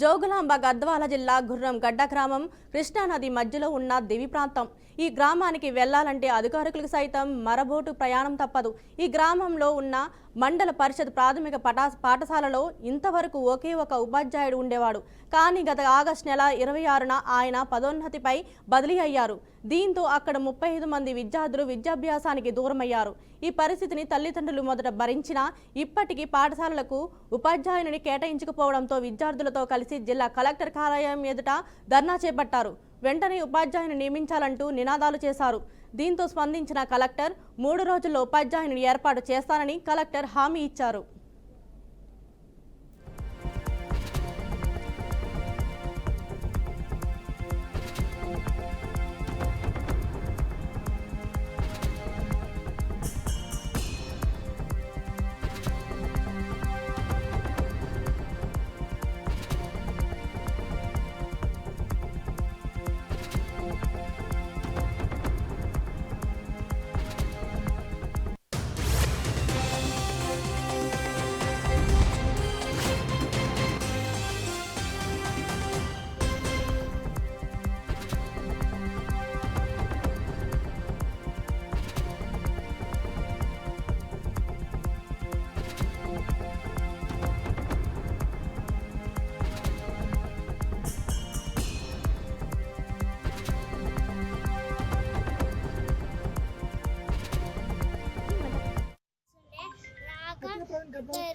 జోగులాంబ గద్వాల జిల్లా గుర్రం గడ్డ గ్రామం కృష్ణానది మధ్యలో ఉన్న దివి ప్రాంతం. ఈ గ్రామానికి వెళ్లాలంటే అధికారులకు సైతం మరబోటు ప్రయాణం తప్పదు. ఈ గ్రామంలో ఉన్న మండల పరిషత్ ప్రాథమిక పాఠశాలలో ఇంతవరకు ఒకే ఒక ఉపాధ్యాయుడు ఉండేవాడు. కానీ గత ఆగస్టు నెల 26న ఆయన పదోన్నతిపై బదిలీ అయ్యారు. దీంతో అక్కడ 35 మంది విద్యార్థులు విద్యాభ్యాసానికి దూరమయ్యారు. ఈ పరిస్థితిని తల్లిదండ్రులు మొదట భరించినా ఇప్పటికీ పాఠశాలలకు ఉపాధ్యాయుని కేటాయించకపోవడంతో విద్యార్థులతో కలిసి జిల్లా కలెక్టర్ కార్యాలయం ఎదుట ధర్నా చేపట్టారు. వెంటనే ఉపాధ్యాయుని నియమించాలంటూ నినాదాలు చేశారు. దీంతో స్పందించిన కలెక్టర్ 3 రోజుల్లో ఉపాధ్యాయుని ఏర్పాటు చేస్తానని కలెక్టర్ హామీ ఇచ్చారు.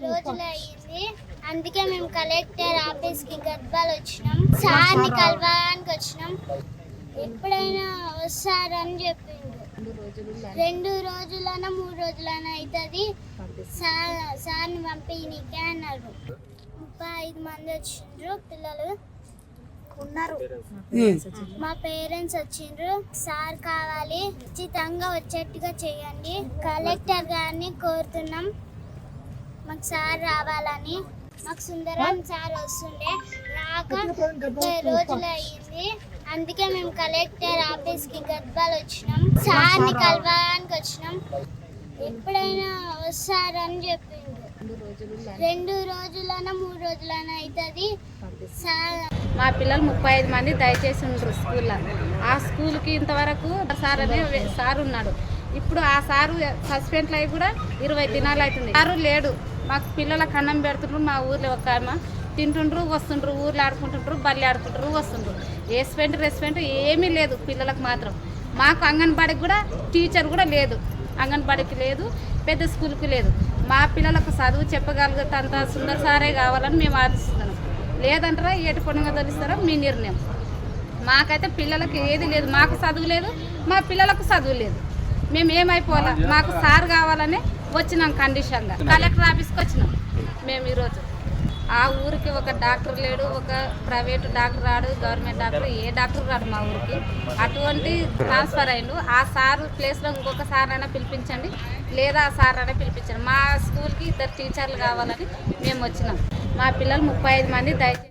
రోజులు అయ్యింది. అందుకే మేము కలెక్టర్ ఆఫీస్ కి గద్వాల్ వచ్చినాం. సార్ని కలవడానికి వచ్చినాం. ఎప్పుడైనా వస్తారని చెప్పిండు. 2 రోజులైనా 3 రోజులైనా అవుతుంది. సార్ని పంపిణీకే అన్నారు. 35 మంది వచ్చిండ్రు పిల్లలు ఉన్నారు. మా పేరెంట్స్ వచ్చిండ్రు. సార్ కావాలి, ఉచితంగా వచ్చేట్టుగా చేయండి. కలెక్టర్ గారిని కోరుతున్నాం మాకు సార్ రావాలని. మాకు సుందరం సార్ వస్తుండే, రాక 30 రోజులు అయ్యింది. అందుకే మేము కలెక్టర్ ఆఫీస్ కి గద్వాల్ వచ్చినాం. సార్ని కలవడానికి వచ్చినాం. ఎప్పుడైనా వస్తారని చెప్పిండు. 2 రోజులైనా 3 రోజులైనా అవుతుంది. మా పిల్లలు 35 మంది దయచేసి ఉండరు స్కూల్లో. ఆ స్కూల్కి ఇంతవరకు సార్ అనే సార్ ఉన్నాడు. ఇప్పుడు ఆ సారు సస్పెండ్ అయ్యి కూడా 20 దినాలు అవుతుంది. సారు లేడు. మాకు పిల్లలకు అన్నం పెడుతుండ్రు. మా ఊర్లో ఒక ఆమె తింటుండ్రు వస్తుండ్రు, ఊర్లో ఆడుకుంటుండ్రు, బల్లి ఆడుకుంటారు వస్తుండ్రు. రెస్పెంట్ ఏమీ లేదు పిల్లలకు మాత్రం. మాకు అంగన్వాడికి కూడా టీచర్ కూడా లేదు. అంగన్వాడికి లేదు, పెద్ద స్కూల్కి లేదు. మా పిల్లలకు చదువు చెప్పగలిగేంత సుందర సారే కావాలని మేము ఆశిస్తున్నాం. లేదంటారా ఏటి పొండుగా తొలిస్తారా మీ నిర్ణయం. మాకైతే పిల్లలకు ఏది లేదు. మాకు చదువు లేదు, మా పిల్లలకు చదువు లేదు. మేము ఏమైపోవాలా, మాకు సార్ కావాలని వచ్చినాం. కండిషన్గా కలెక్టర్ ఆఫీస్కి వచ్చినాం మేము ఈరోజు. ఆ ఊరికి ఒక డాక్టర్ లేడు, ఒక ప్రైవేట్ డాక్టర్ రాడు, గవర్నమెంట్ డాక్టర్ ఏ డాక్టర్ రాడు మా ఊరికి. అటువంటి ట్రాన్స్ఫర్ అయిండు. ఆ సార్ ప్లేస్లో ఇంకొక సార్ అయినా పిలిపించండి, లేదా ఆ సార్ అయినా పిలిపించండి. మా స్కూల్కి 2 టీచర్లు కావాలని మేము వచ్చినాం. మా పిల్లలు 35 మంది దయచేసి